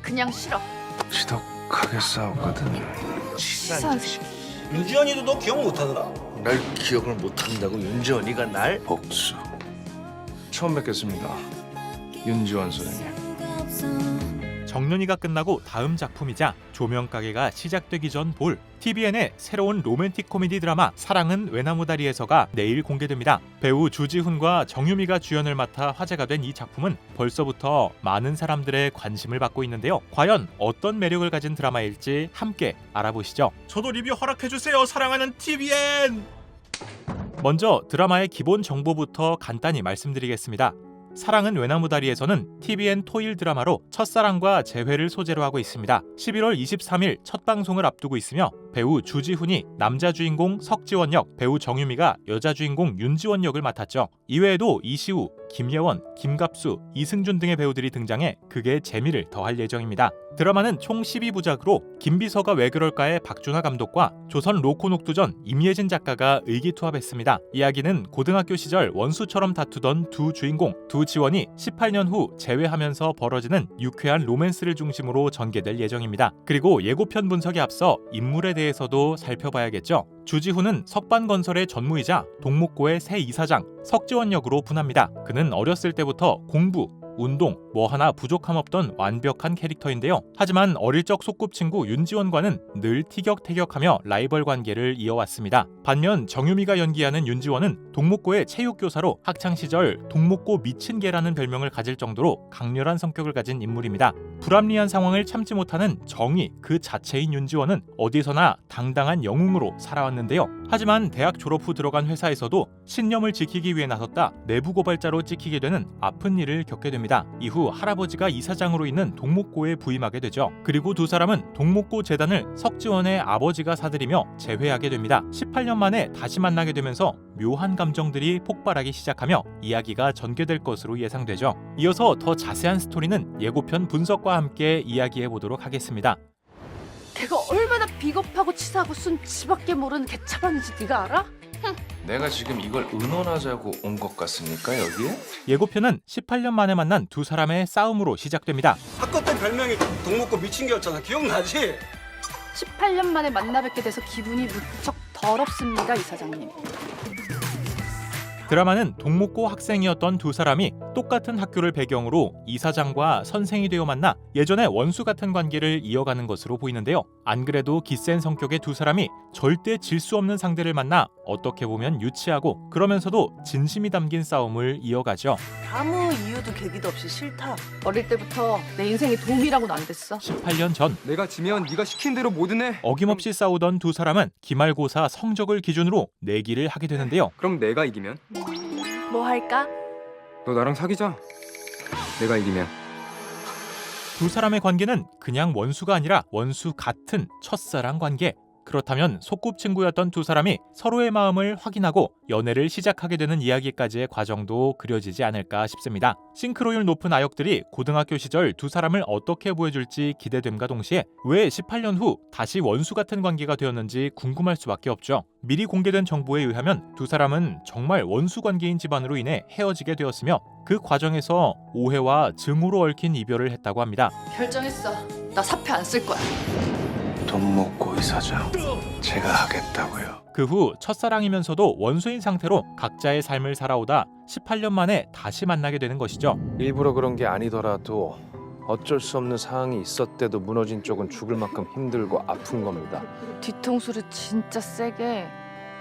그냥 싫어. 지독하게 싸웠거든. 치사한 새끼. 유지연이도 너 기억 못하더라? 날 기억을 못한다고 윤지원이가 날? 복수. 처음 뵙겠습니다. 윤지원 선생님. 정년이가 끝나고 다음 작품이자 조명가게가 시작되기 전 볼 TVN의 새로운 로맨틱 코미디 드라마 사랑은 외나무다리에서가 내일 공개됩니다. 배우 주지훈과 정유미가 주연을 맡아 화제가 된 이 작품은 벌써부터 많은 사람들의 관심을 받고 있는데요. 과연 어떤 매력을 가진 드라마일지 함께 알아보시죠. 저도 리뷰 허락해주세요. 사랑하는 TVN! 먼저 드라마의 기본 정보부터 간단히 말씀드리겠습니다. 사랑은 외나무다리에서는 TVN 토일 드라마로 첫사랑과 재회를 소재로 하고 있습니다. 11월 23일 첫 방송을 앞두고 있으며 배우 주지훈이 남자 주인공 석지원 역, 배우 정유미가 여자 주인공 윤지원 역을 맡았죠. 이외에도 이시우, 김예원, 김갑수, 이승준 등의 배우들이 등장해 극의 재미를 더할 예정입니다. 드라마는 총 12부작으로 김비서가 왜 그럴까의 박준하 감독과 조선 로코녹두전 임예진 작가가 의기투합했습니다. 이야기는 고등학교 시절 원수처럼 다투던 두 주인공, 두 지원이 18년 후 재회하면서 벌어지는 유쾌한 로맨스를 중심으로 전개될 예정입니다. 그리고 예고편 분석에 앞서 인물에 대해서도 살펴봐야겠죠. 주지훈은 석반건설의 전무이자 동목고의 새 이사장 석지원 역으로 분합니다. 그는 어렸을 때부터 공부, 운동, 뭐 하나 부족함 없던 완벽한 캐릭터인데요. 하지만 어릴 적 소꿉친구 윤지원과는 늘 티격태격하며 라이벌 관계를 이어왔습니다. 반면 정유미가 연기하는 윤지원은 동목고의 체육교사로 학창시절 동목고 미친 개라는 별명을 가질 정도로 강렬한 성격을 가진 인물입니다. 불합리한 상황을 참지 못하는 정의 그 자체인 윤지원은 어디서나 당당한 영웅으로 살아왔는데요. 하지만 대학 졸업 후 들어간 회사에서도 신념을 지키기 위해 나섰다 내부 고발자로 찍히게 되는 아픈 일을 겪게 됩니다. 이후 할아버지가 이사장으로 있는 동목고에 부임하게 되죠. 그리고 두 사람은 동목고 재단을 석지원의 아버지가 사들이며 재회하게 됩니다. 18년 만에 다시 만나게 되면서 묘한 감정들이 폭발하기 시작하며 이야기가 전개될 것으로 예상되죠. 이어서 더 자세한 스토리는 예고편 분석과 함께 이야기해 보도록 하겠습니다. 걔가 얼마나 비겁하고 치사하고 순 지밖에 모르는 개차반인지 네가 알아? 내가 지금 이걸 의논하자고 온 것 같습니까 여기에? 예고편은 18년 만에 만난 두 사람의 싸움으로 시작됩니다. 학교 때 별명이 동목고 미친 개였잖아. 기억나지? 18년 만에 만나 뵙게 돼서 기분이 무척 더럽습니다, 이사장님. 드라마는 동목고 학생이었던 두 사람이 똑같은 학교를 배경으로 이사장과 선생이 되어 만나 예전에 원수 같은 관계를 이어가는 것으로 보이는데요. 안 그래도 기센 성격의 두 사람이 절대 질 수 없는 상대를 만나 어떻게 보면 유치하고 그러면서도 진심이 담긴 싸움을 이어가죠. 아무 이유도 계기도 없이 싫다. 어릴 때부터 내 인생이 도움이라고는 안 됐어. 18년 전 내가 지면 네가 시킨 대로 뭐든 해. 어김없이 싸우던 두 사람은 기말고사 성적을 기준으로 내기를 하게 되는데요. 그럼 내가 이기면? 뭐 할까? 너 나랑 사귀자. 내가 이기면. 두 사람의 관계는 그냥 원수가 아니라 원수 같은 첫사랑 관계. 그렇다면 소꿉친구였던 두 사람이 서로의 마음을 확인하고 연애를 시작하게 되는 이야기까지의 과정도 그려지지 않을까 싶습니다. 싱크로율 높은 아역들이 고등학교 시절 두 사람을 어떻게 보여줄지 기대됨과 동시에 왜 18년 후 다시 원수 같은 관계가 되었는지 궁금할 수밖에 없죠. 미리 공개된 정보에 의하면 두 사람은 정말 원수 관계인 집안으로 인해 헤어지게 되었으며 그 과정에서 오해와 증오로 얽힌 이별을 했다고 합니다. 결정했어. 나 사표 안 쓸 거야. 동목고 이사장 제가 하겠다고요. 그 후 첫사랑이면서도 원수인 상태로 각자의 삶을 살아오다 18년 만에 다시 만나게 되는 것이죠. 일부러 그런 게 아니더라도 어쩔 수 없는 상황이 있었대도 무너진 쪽은 죽을 만큼 힘들고 아픈 겁니다. 뒤통수를 진짜 세게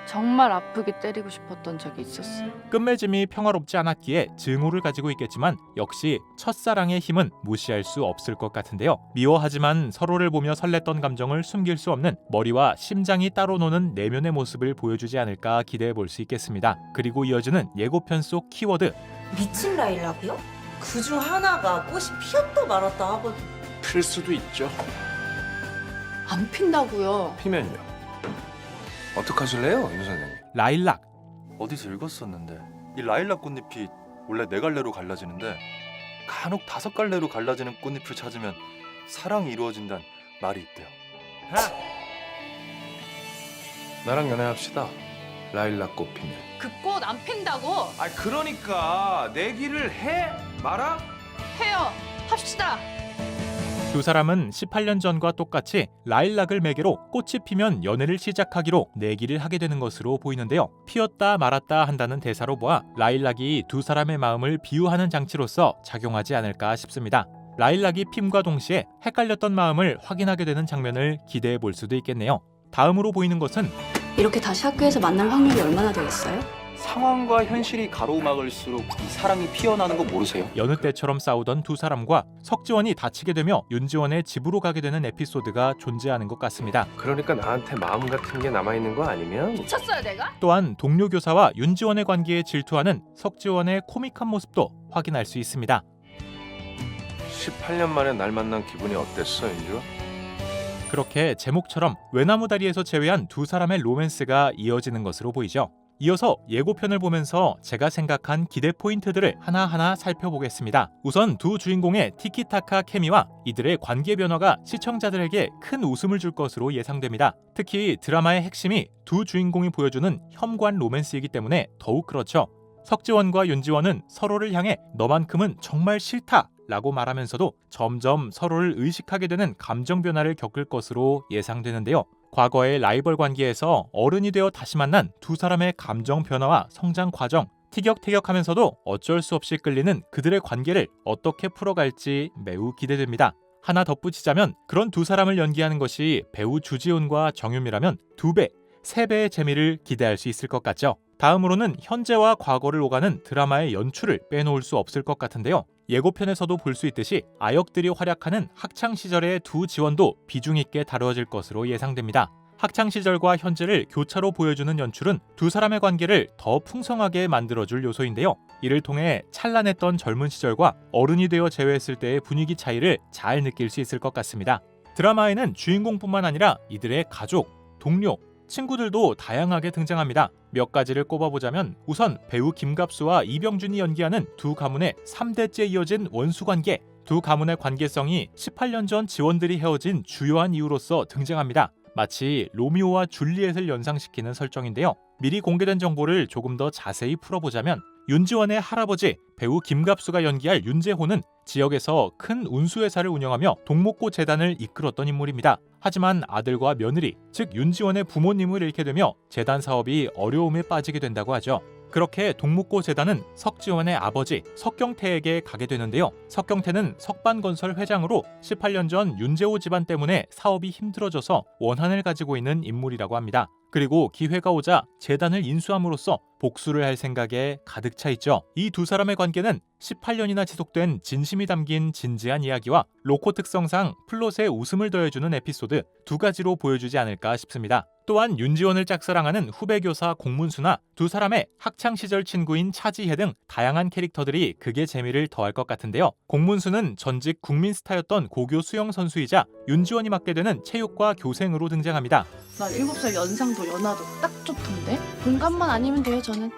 정말 아프게 때리고 싶었던 적이 있었어. 끝맺음이 평화롭지 않았기에 증오를 가지고 있겠지만 역시 첫사랑의 힘은 무시할 수 없을 것 같은데요. 미워하지만 서로를 보며 설렜던 감정을 숨길 수 없는 머리와 심장이 따로 노는 내면의 모습을 보여주지 않을까 기대해 볼 수 있겠습니다. 그리고 이어지는 예고편 속 키워드 미친 라일락이요? 그중 하나가 꽃이 피었다 말았다 하거든. 필 수도 있죠. 안 핀다고요. 피면요. 어떡하실래요, 윤 선생님? 라일락. 어디서 읽었었는데 이 라일락 꽃잎이 원래 4갈래로 갈라지는데 간혹 5갈래로 갈라지는 꽃잎을 찾으면 사랑이 이루어진다는 말이 있대요. 나랑 연애합시다. 라일락 꽃 피면. 그 꽃 안 핀다고. 아 그러니까 내기를 해 말아. 해요. 합시다. 두 사람은 18년 전과 똑같이 라일락을 매개로 꽃이 피면 연애를 시작하기로 내기를 하게 되는 것으로 보이는데요. 피었다 말았다 한다는 대사로 보아 라일락이 두 사람의 마음을 비유하는 장치로서 작용하지 않을까 싶습니다. 라일락이 핌과 동시에 헷갈렸던 마음을 확인하게 되는 장면을 기대해 볼 수도 있겠네요. 다음으로 보이는 것은 이렇게 다시 학교에서 만날 확률이 얼마나 되겠어요? 상황과 현실이 가로막을수록 이 사랑이 피어나는 거 모르세요? 여느 때처럼 싸우던 두 사람과 석지원이 다치게 되며 윤지원의 집으로 가게 되는 에피소드가 존재하는 것 같습니다. 그러니까 나한테 마음 같은 게 남아있는 거 아니면 미쳤어요 내가? 또한 동료 교사와 윤지원의 관계에 질투하는 석지원의 코믹한 모습도 확인할 수 있습니다. 18년 만에 날 만난 기분이 어땠어, 윤주? 그렇게 제목처럼 외나무다리에서 제외한 두 사람의 로맨스가 이어지는 것으로 보이죠. 이어서 예고편을 보면서 제가 생각한 기대 포인트들을 하나하나 살펴보겠습니다. 우선 두 주인공의 티키타카 케미와 이들의 관계 변화가 시청자들에게 큰 웃음을 줄 것으로 예상됩니다. 특히 드라마의 핵심이 두 주인공이 보여주는 혐관 로맨스이기 때문에 더욱 그렇죠. 석지원과 윤지원은 서로를 향해 너만큼은 정말 싫다 라고 말하면서도 점점 서로를 의식하게 되는 감정 변화를 겪을 것으로 예상되는데요. 과거의 라이벌 관계에서 어른이 되어 다시 만난 두 사람의 감정 변화와 성장 과정, 티격태격하면서도 어쩔 수 없이 끌리는 그들의 관계를 어떻게 풀어갈지 매우 기대됩니다. 하나 덧붙이자면 그런 두 사람을 연기하는 것이 배우 주지훈과 정유미라면 2배, 3배의 재미를 기대할 수 있을 것 같죠. 다음으로는 현재와 과거를 오가는 드라마의 연출을 빼놓을 수 없을 것 같은데요. 예고편에서도 볼 수 있듯이 아역들이 활약하는 학창시절의 두 지원도 비중 있게 다루어질 것으로 예상됩니다. 학창시절과 현재를 교차로 보여주는 연출은 두 사람의 관계를 더 풍성하게 만들어줄 요소인데요. 이를 통해 찬란했던 젊은 시절과 어른이 되어 재회했을 때의 분위기 차이를 잘 느낄 수 있을 것 같습니다. 드라마에는 주인공뿐만 아니라 이들의 가족, 동료, 친구들도 다양하게 등장합니다. 몇 가지를 꼽아보자면 우선 배우 김갑수와 이병준이 연기하는 두 가문의 3대째 이어진 원수관계, 두 가문의 관계성이 18년 전 지원들이 헤어진 주요한 이유로서 등장합니다. 마치 로미오와 줄리엣을 연상시키는 설정인데요. 미리 공개된 정보를 조금 더 자세히 풀어보자면 윤지원의 할아버지 배우 김갑수가 연기할 윤재호는 지역에서 큰 운수회사를 운영하며 동목고 재단을 이끌었던 인물입니다. 하지만 아들과 며느리, 즉 윤지원의 부모님을 잃게 되며 재단 사업이 어려움에 빠지게 된다고 하죠. 그렇게 동목고 재단은 석지원의 아버지 석경태에게 가게 되는데요. 석경태는 석반건설 회장으로 18년 전 윤재호 집안 때문에 사업이 힘들어져서 원한을 가지고 있는 인물이라고 합니다. 그리고 기회가 오자 재단을 인수함으로써 복수를 할 생각에 가득 차 있죠. 이 두 사람의 관계는 18년이나 지속된 진심이 담긴 진지한 이야기와 로코 특성상 플롯에 웃음을 더해주는 에피소드 두 가지로 보여주지 않을까 싶습니다. 또한 윤지원을 짝사랑하는 후배 교사 공문수나 두 사람의 학창시절 친구인 차지혜 등 다양한 캐릭터들이 극의 재미를 더할 것 같은데요. 공문수는 전직 국민 스타였던 고교 수영 선수이자 윤지원이 맡게 되는 체육과 교생으로 등장합니다. 나 7살 연상도 연하도 딱 좋던데? 공감만 아니면 돼요 저는.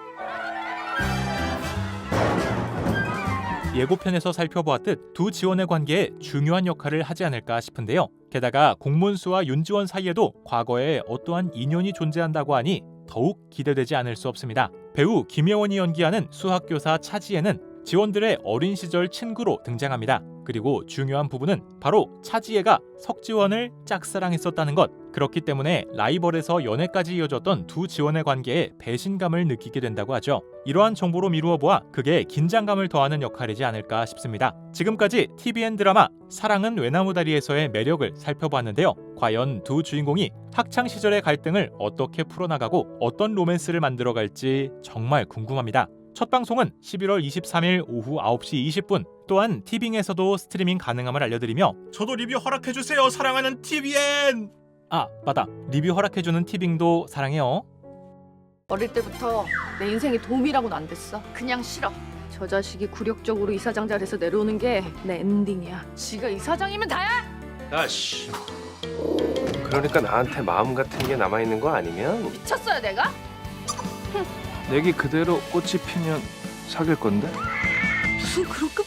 예고편에서 살펴보았듯 두 지원의 관계에 중요한 역할을 하지 않을까 싶은데요. 게다가 공문수와 윤지원 사이에도 과거에 어떠한 인연이 존재한다고 하니 더욱 기대되지 않을 수 없습니다. 배우 김혜원이 연기하는 수학교사 차지혜는 지원들의 어린 시절 친구로 등장합니다. 그리고 중요한 부분은 바로 차지혜가 석지원을 짝사랑했었다는 것. 그렇기 때문에 라이벌에서 연애까지 이어졌던 두 지원의 관계에 배신감을 느끼게 된다고 하죠. 이러한 정보로 미루어 보아 그게 긴장감을 더하는 역할이지 않을까 싶습니다. 지금까지 TVN 드라마 사랑은 외나무다리에서의 매력을 살펴봤는데요. 과연 두 주인공이 학창시절의 갈등을 어떻게 풀어나가고 어떤 로맨스를 만들어갈지 정말 궁금합니다. 첫 방송은 11월 23일 오후 9시 20분, 또한 티빙에서도 스트리밍 가능함을 알려드리며 저도 리뷰 허락해주세요 사랑하는 TVN! 아 맞다, 리뷰 허락해주는 티빙도 사랑해요. 어릴 때부터 내 인생에 도움이라고는 안 됐어. 그냥 싫어. 저 자식이 굴욕적으로 이사장 자리에서 내려오는 게 내 엔딩이야. 지가 이사장이면 다야? 야씨. 그러니까 나한테 마음 같은 게 남아있는 거 아니면 미쳤어요 내가? 내기 그대로 꽃이 피면 사귈 건데? 무슨 그런 급